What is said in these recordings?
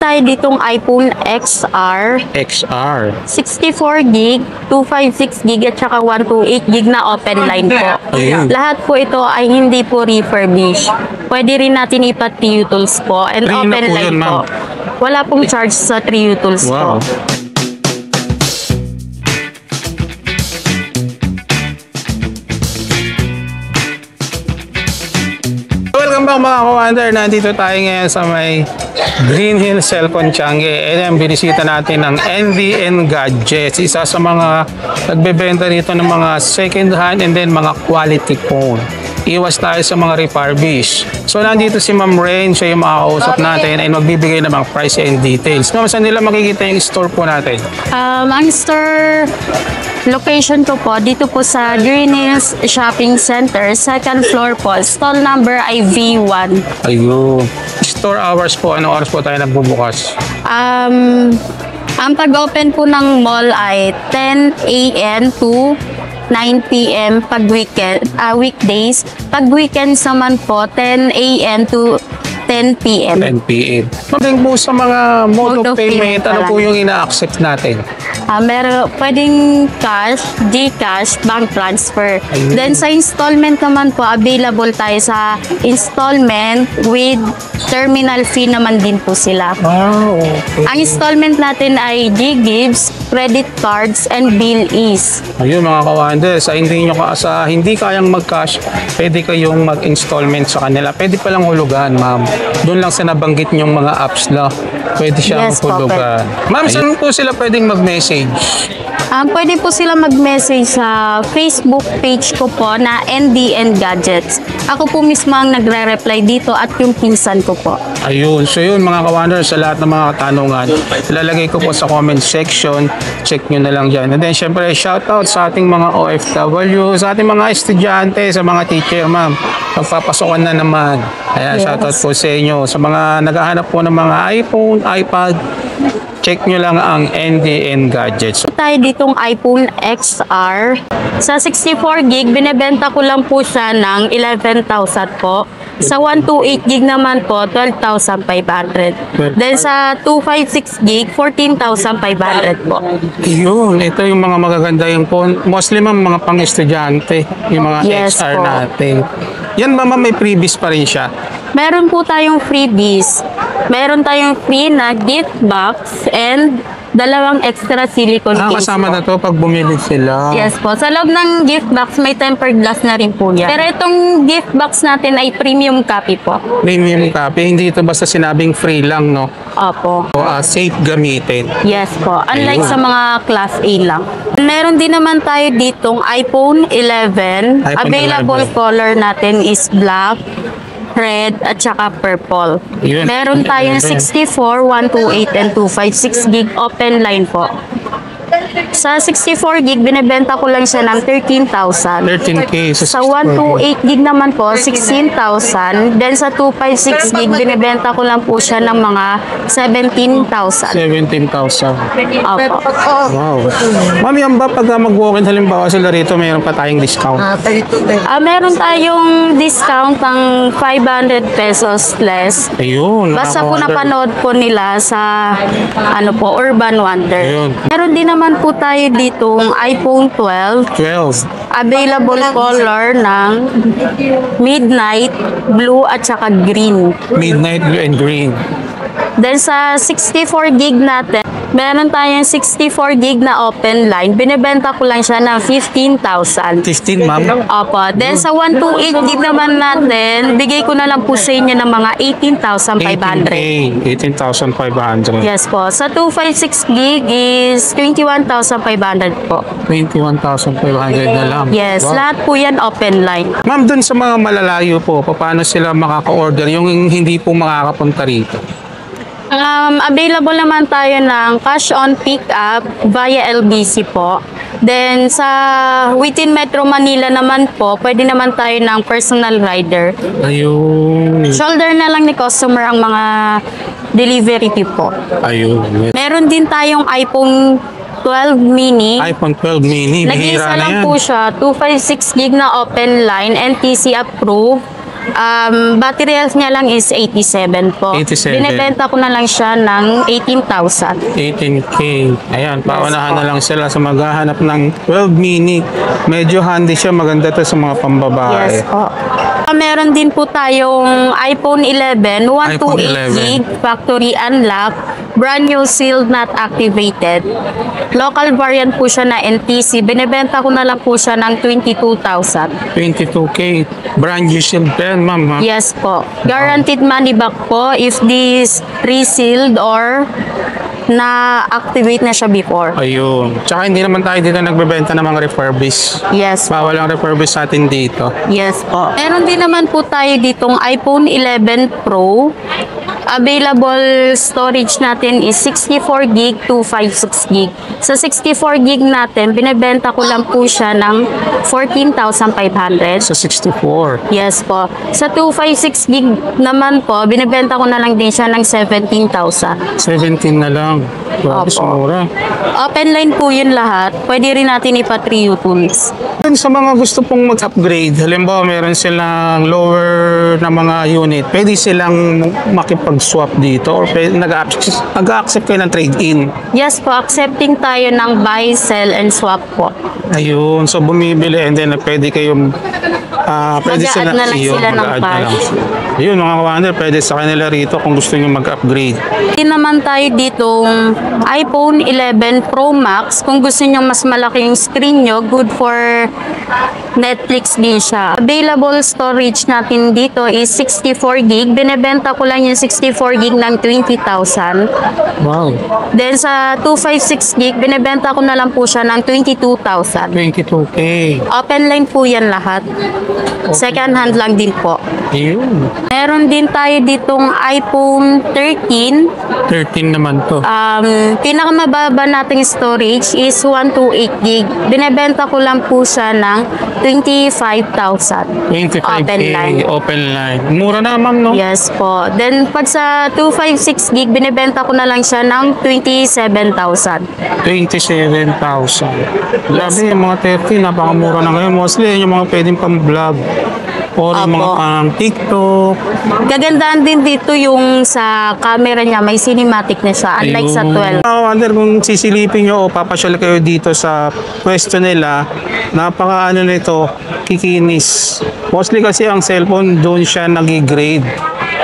tayo ditong iPhone XR. XR. 64 gig, 256 gig at saka 128 gig na open line po. Ayun. Lahat po ito ay hindi po refurbish. Pwede rin natin ipa 3U tools po and Free na open po line yun, po. Wala pong charge sa 3U tools Wow. po. Welcome back mga ka-wonder. Nandito tayo ngayon sa may Green Hill Cellphone Changi. And binisita natin ang NDN Gadgets. Isa sa mga nagbebenta dito ng mga second hand and then mga quality phone. Iwas tayo sa mga refurbish. So nandito si Ma'am Rain, siya yung makakausap natin and magbibigay ng mga price and details. Ma'am, saan nila makikita yung store po natin? Ang store location ko po, dito po sa Green Hills Shopping Center, second floor po. Stall number ay V1. Ayun. Store hours po, anong oras po tayo nagbubukas? Ang pag-open po ng mall ay 10 a.m. to 9 p.m. pag weekdays. Pag weekends naman po, 10 a.m. to 10 p.m. 10 p.m. Pagdating po sa mga mode of payment, ano po yung ina-accept natin? Pwedeng cash, GCash, bank transfer. Ayun. Then sa installment naman po, available tayo sa installment with terminal fee naman din po sila. Wow, okay. Ang installment natin ay G-Gives, credit cards, and bill ease. Ayun mga ka-wonder, sa hindi kayang mag-cash, pwede kayong mag-installment sa kanila. Pwede palang hulugan, ma'am. Doon lang sa nabanggit niyong mga apps na pwede siyang Yes, po, hulugan. Ma'am, saan po sila pwedeng mag-message? Pwede po sila mag-message sa Facebook page ko po na NDN Gadgets. Ako po mismo ang nagre-reply dito at yung pinsan ko po. Ayun. So yun mga ka-wonder, sa lahat ng mga katanungan, ilalagay ko po sa comment section. Check nyo na lang dyan. And then syempre, shoutout sa ating mga OFW, sa ating mga estudyante, sa mga teacher, ma'am. Magpapasokan na naman. Ayan, Yes. shoutout po sa inyo. Sa mga naghahanap po ng mga iPhone, iPad, check nyo lang ang NDN Gadgets. Tayo ditong iPhone XR. Sa 64 gig, binebenta ko lang po siya ng 11,000 po. Sa 128 gig naman po, 12,500. Then sa 256 gig, 14,500 po. Yun, ito yung mga magaganda yung phone. Mostly mga pang-estudyante, yung mga Yes XR po. natin. Yan mama, may freebies pa rin siya. Meron po tayong freebies. Meron tayong free na gift box and dalawang extra silicone case Kasama po. na to pag bumili sila. Yes po. Sa loob ng gift box, may tempered glass na rin po yan. Pero itong gift box natin ay premium copy po. Premium copy, hindi ito basta sinabing free lang, no? Opo. O, safe gamitin. Yes po. Unlike Ayun. sa mga class A lang. Meron din naman tayo ditong iPhone 11. iPhone Available 11. color natin is black, red, at saka purple. Yun. Meron tayong 64, 128, and 256 gig open line po. Sa 64 gig, binibenta ko lang siya ng 13,000. 13K. Sa 128 gig naman po, 16,000. Then sa 256 gig, binibenta ko lang po siya ng mga 17,000. 17,000. Opo. Wow. Ma'am, yan ba pag mag-walk-in halimbawa sila rito, mayroon pa tayong discount? Meron tayong discount ng 500 pesos less. Ayun. Basta po nakaka-wonder. napanood po nila sa Urban Wonder. Ayun. Meron din naman po tayo ditong iPhone 12. 12. Available color ng midnight, blue at saka green. Midnight blue and green. Then sa 64 gig natin, meron tayong 64 gig na open line. Binibenta ko lang siya ng 15,000. 15, ma'am. Opo. Then sa 128 gig naman natin, bigay ko na lang po sa inyo ng mga 18,500. 18,500. Yes po. Sa 256 gig is 21,500 po. 21,500 na lang. Yes, Wow. lahat po yan open line. Ma'am, dun sa mga malalayo po, paano sila makaka-order yung hindi po makakapunta rito? Available naman tayo ng cash on pick-up via LBC po. Then sa within Metro Manila naman po, pwede naman tayo ng personal rider. Ayun. Shoulder na lang ni customer ang mga delivery fee po. Ayun. Meron din tayong iPhone 12 mini. iPhone 12 mini, Nag-iisa bihira na lang yan. po siya, 256 gig na open line, NTC approved. Battery health niya lang is 87 po. 87. Binibenta ko na lang siya ng 18,000. 18K. Ayan, paunahan na lang sila sa maghahanap ng 12 mini. Medyo handy siya, maganda to sa mga pambabae. Yes po. Meron din po tayong iPhone 11, 128 gig, factory unlock, brand new sealed, not activated. Local variant po siya na NTC. Binibenta ko na lang po siya ng 22,000. 22K. Brand new shield pen, ma'am. Ha? Yes po. Guaranteed money back po if this resealed or na-activate na siya before. Ayun. Tsaka hindi naman tayo dito nagbebenta ng mga refurbish. Yes. Bawal ang refurbish natin dito. Yes po. Meron din naman po tayo ditong iPhone 11 Pro. Available storage natin is 64 gig to 56 gig. Sa 64 gig natin, binibenta ko lang po siya ng 14,500. Sa 64. Yes po. Sa 256 gig naman po, binibenta ko na lang din siya ng 17,000. 17 na lang. Grabe, Opo. mura. Open line po yun lahat. Pwede rin natin ipa-trio tools. Sa mga gusto pong mag-upgrade, halimbawa meron silang lower na mga unit, pwede silang makipag-swap dito or nag-accept kayo ng trade-in. Yes po, accepting tayo ng buy, sell, and swap po. Ayun, so bumibili and then pwede kayong pwede Mag-a-add na lang sila ng mag-a-add na lang. cash. Ayun mga kawander, pwede sa kanila rito kung gusto nyo mag-upgrade. Din naman tayo ditong iPhone 11 Pro Max. Kung gusto nyo mas malaki yung screen nyo, good for Netflix din siya. Available storage natin dito is 64 gig. Binebenta ko lang yung 64 gig ng 20,000. Wow. Then sa 256 gig, binebenta ko na lang po siya ng 22,000. 22K. Open line po yan lahat. Second hand lang din po. Ayun. Meron din tayo ditong iPhone 13. 13 naman to. Pinakamababa nating storage is 128 gig. Binebenta ko lang po siya ng 25,000. 25K. Open line. Open line. Mura naman, no? Yes po. Then pag sa 256 gig, binebenta ko na lang siya ng 27,000. 27,000. Grabe, yung mga 30, napakamura na ngayon. Mostly, yung mga pwedeng pang-vlog. Or yung mga Apo. pang TikTok. Gagandaan din dito yung sa camera niya, may cinematic na siya, unlike sa 12. Wonder kung sisilipin nyo o papasyal kayo dito sa pwesto nila, napaka nito, kikinis. Mostly kasi ang cellphone, doon siya nag-grade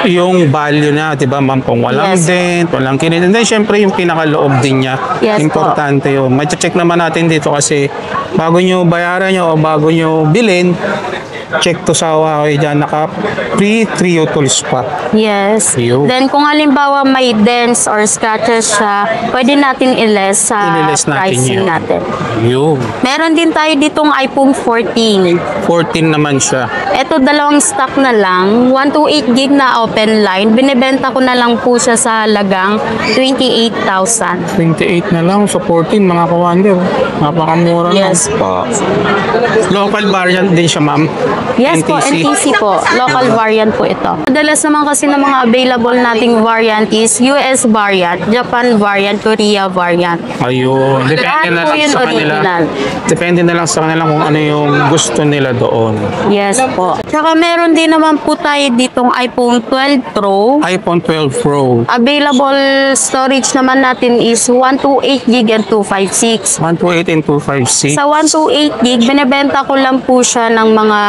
yung value niya, di ba ma'am? Kung walang Yes. dent, walang kinit. And then, syempre, yung pinakaloob din niya. Yes Importante yun. May check naman natin dito kasi bago nyo bayaran nyo o bago nyo bilhin, check to sa Huawei dyan, naka-free trio tools pa. Yes. Ayun. Then kung halimbawa may dents or scratches siya, pwede natin i-less sa I-less natin pricing yan. natin. Yun. Meron din tayo ditong iPhone 14. 14 naman siya. Ito dalawang stock na lang, 128 gig na open line. Binibenta ko na lang po siya sa halagang 28,000. 28 na lang, so 14 mga kawander. Napakamura lang. Yes po. Local variant din siya, ma'am. Yes po, NTC po. Local variant po ito. Madalas naman kasi ng mga available nating variant is US variant, Japan variant, Korea variant. Ayun. Depende Lahat na po lang yun sa kanila. original. Depende na lang sa kanila kung ano yung gusto nila doon. Yes po. Tsaka meron din naman po tayo ditong iPhone 12 Pro. iPhone 12 Pro. Available storage naman natin is 128 gig and 256. 128 and 256. Sa 128 gig, binibenta ko lang po siya ng mga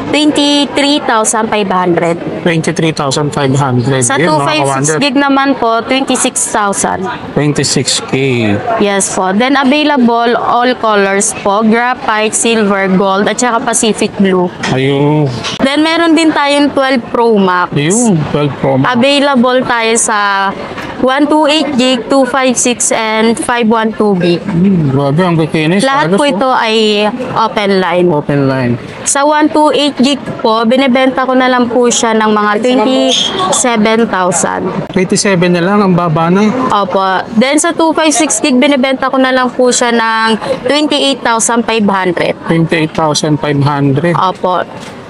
23,500. 23,500. Sa Yun, mga kawander. 256 gig naman po, 26,000. 26K. Yes po. Then available all colors po, graphite, silver, gold, at saka Pacific blue. Ayun. Then meron din tayong 12 Pro Max. Ayun. 12 Pro Max. Available tayo sa 128 gig, 256, and 512 gig. Grabe, ang bikinis. Lahat po ito ay open line. Open line. Sa 128 gig po, binibenta ko na lang po siya ng mga 27,000. 27 na lang, ang baba na. Opo. Then sa 256 gig, binibenta ko na lang po siya ng 28,500. 28,500. Opo.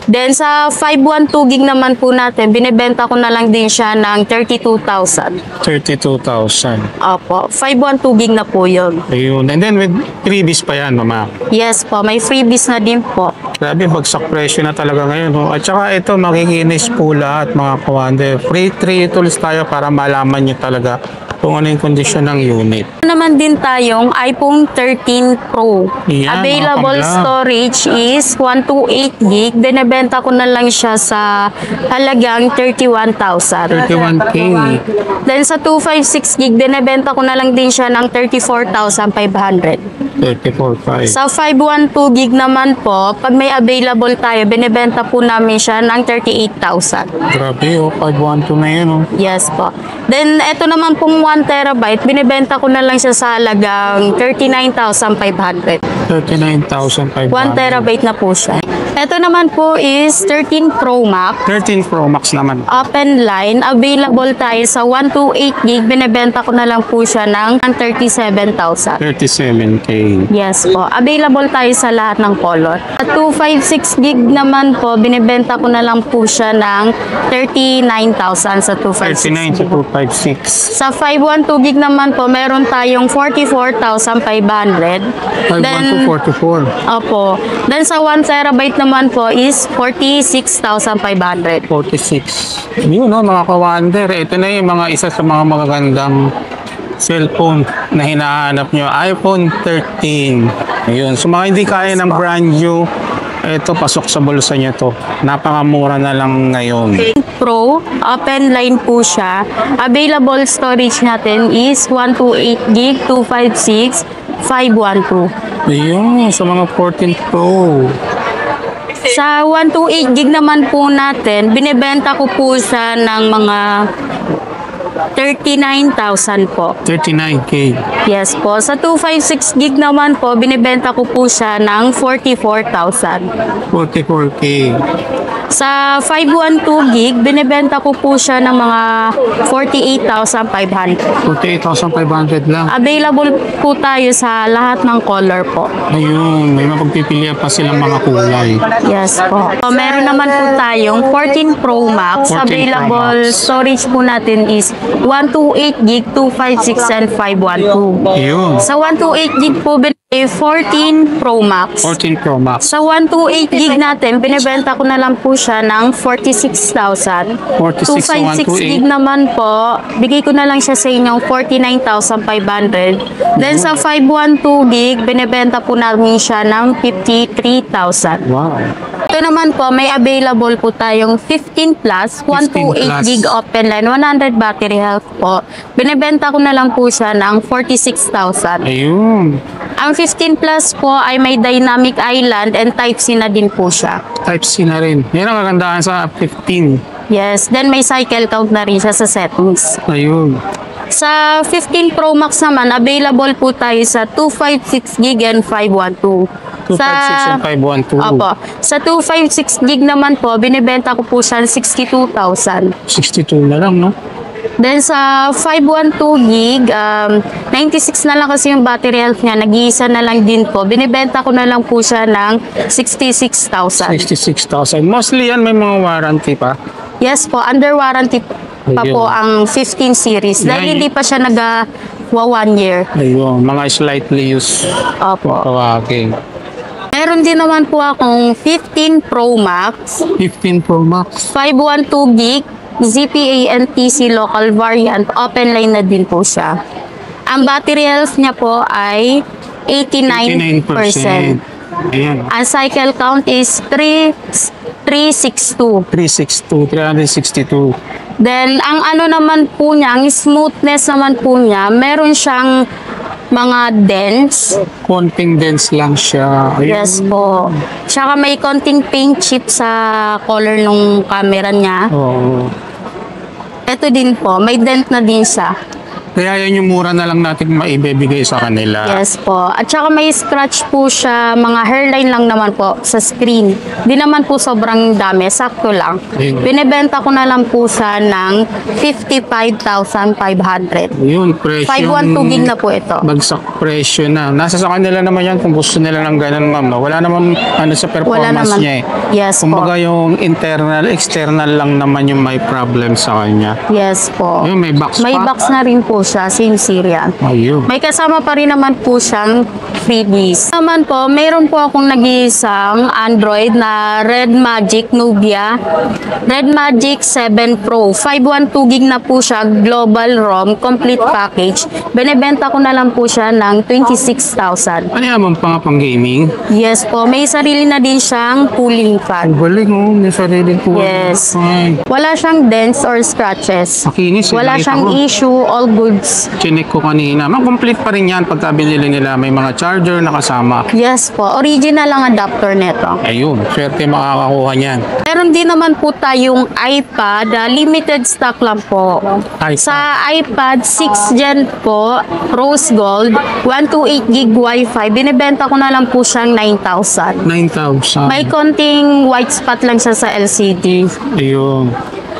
Then sa 512 gig naman po natin, binibenta ko na lang din siya ng 32,000. 32,000. Opo, 512 gig na po yun. Ayun. And then with freebies pa yan, mama. Yes po, may freebies na din po. Grabe, bagsak presyo na talaga ngayon. Oh. At saka ito, makikinis po lahat mga kawander. Free 3 tools tayo para malaman nyo talaga kung ano yung kondisyon ng unit. Naman din tayong iPhone 13 Pro. Yan, Available mga kabla. storage is 128 gig. Binebenta ko na lang siya sa halagang 31,000. 31K. Then sa 256 gig, binebenta ko na lang din siya ng 34,500. 34.5. Sa 512 gig naman po, pag may available tayo, binebenta po namin siya ng 38,000. Grabe, oh. 512 na yun, oh. Yes po. Then, ito naman pong 1 terabyte, binibenta ko na lang siya sa halagang 39,500. 39,500. 1 terabyte na po siya. Ito naman po is 13 Pro Max. 13 Pro Max naman. Open line. Available tayo sa 128 gig. Binibenta ko na lang po siya ng 37,000. 37K. Yes po. Available tayo sa lahat ng color. At 256 gig naman po, binibenta ko na lang po siya ng 39,000 sa 256 39 to gig. 256. Sa 512 gig naman po, meron tayong 44,500. 512 44. Opo. Then sa 1 terabyte naman po is 46,500. 46. Yun, no, mga kawander. Ito na yung mga isa sa mga magagandang cellphone na hinahanap nyo. iPhone 13. Ayun. So, mga hindi kaya ng brand new, ito, pasok sa bulsa nyo to. Napakamura na lang ngayon. Pro, open line po siya. Available storage natin is 128 gig, 256, 512. Ayun, sa mga 14 Pro. Sa 128 gig naman po natin, binibenta ko po siya ng mga 39,000 po. 39K. Yes po. Sa 256 gig naman po, binibenta ko po siya ng 44,000. 44K. Sa 512 gig, binibenta ko po siya ng mga 48,500. 48,500 lang. Available po tayo sa lahat ng color po. Ayun, may mapagpipilian pa silang mga kulay. Yes po. So, meron naman po tayong 14 Pro 14 Max. Pro Available Max. storage po natin is 128 gig, 256, and 512. Ayun, Sa 128 gig po, 14 Pro Max. 14 Pro Max. Sa 128 gig natin, binibenta ko na lang po siya ng 46,000. 46 sa 256 gig 128. naman po, bigay ko na lang siya sa inyong 49,500. Then sa 512 gig, binibenta po namin siya ng 53,000. Wow. Ito naman po, may available po tayong 15 plus, 128 plus. gig open line, 100 battery health po. Binibenta ko na lang po siya ng 46,000. Ayun. Ang 15 plus po ay may dynamic island and Type-C na din po siya. Type-C na rin. Yan ang kagandahan sa 15. Yes, then may cycle count na rin siya sa settings. Ayun. Sa 15 Pro Max naman, available po tayo sa 256 gig and 512. 256 and 512. Opo. Sa 256 gig naman po, binibenta ko po siya 62,000. 62 na lang, no? Then sa 512 gig, 96 na lang kasi yung battery health niya, nag-iisa na lang din po. Binibenta ko na lang po siya ng 66,000. 66,000. Mostly yan may mga warranty pa. Yes po, under warranty pa Ayun. po ang 15 series. Dahil Yan. hindi pa siya nag-1 year. Ayun, mga slightly used. Opo. Tawagin. Meron din naman po akong 15 Pro Max, 15 Pro Max. 512 gig, ZPA and TC local variant, open line na din po siya. Ang battery health niya po ay 89%. Ayan. Ang cycle count is 362. 362. Then, ang ano naman po niya, ang smoothness naman po niya, meron siyang mga dents. Konting dense lang siya. Ayun. Yes po. Tsaka may konting paint chip sa color ng camera niya. Oo. Ito din po, may dent na din siya. Kaya yun yung mura na lang natin maibibigay sa kanila. Yes po. At saka may scratch po siya, mga hairline lang naman po sa screen. Di naman po sobrang dami, sakto lang. Ayun. Binebenta ko na lang po siya ng 55,500. Yun, presyo. 512 gig na po ito. Bagsak presyo na. Nasa sa kanila naman yan kung gusto nila ng ganun, ma'am. No? Wala naman ano sa Wala performance naman. niya eh. Yes po. Kumbaga yung internal, external lang naman yung may problem sa kanya. Yes po. Ayun, may box May pa. box na rin po siya, same serial. Ayun. May kasama pa rin naman po siyang freebies. Naman po, mayroon po akong nag-iisang Android na Red Magic Nubia. Red Magic 7 Pro. 512 gig na po siya, global ROM, complete package. Benebenta ko na lang po siya ng 26,000. Ano yan, ma'am, pang gaming? Yes po, may sarili na din siyang cooling fan. Ang galing, oh. May sarili po. Yes. Ay, Wala siyang dents or scratches. makinis. Wala Nakita siyang ko. issue, all goods. Chinek ko kanina. Ma'am, complete pa rin yan pagka binili nila. May mga charger na kasama. Yes po, original ang adapter nito. Ayun, swerte makakakuha niyan. Meron din naman po tayong iPad, limited stock lang po. iPad. Sa iPad 6 Gen po, Rose Gold, 128 gig Wi-Fi, binibenta ko na lang po siyang 9,000. 9,000. May konting white spot lang siya sa LCD. Ayun,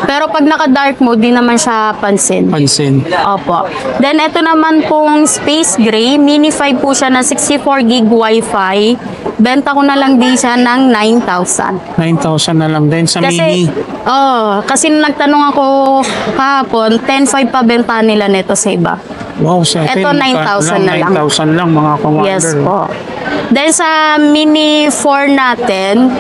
Pero pag naka-dark mode, di naman siya pansin. pansin. Opo. Then, ito naman pong Space Gray. Mini 5 po siya na 64 gig Wi-Fi. Benta ko na lang din siya ng 9,000. 9,000 na lang din sa mini. Kasi nung nagtanong ako kahapon, 10,500 pa benta nila neto sa iba. Wow, sa atin. Ito, 9,000 na lang. 9,000 lang mga commander. Yes po. Then sa Mini 4 natin,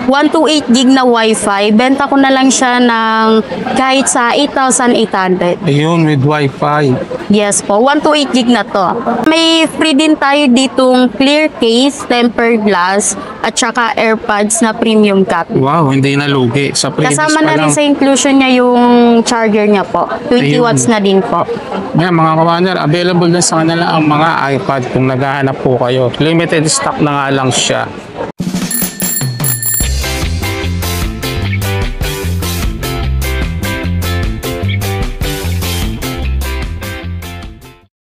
128 gig na Wi-Fi, benta ko na lang siya ng kahit sa 8,800. Ayun, with Wi-Fi. Yes po, 128 gig na to. May free din tayo ditong clear case, tempered glass, at saka AirPods na premium copy. Wow, hindi na lugi. Sa previous Kasama pa na lang. rin sa inclusion niya yung charger niya po. 20 Ayun. watts na din po. Ngayon, mga commander, available din sa kanila ang mga iPad kung naghahanap po kayo. Limited stock na nga lang siya.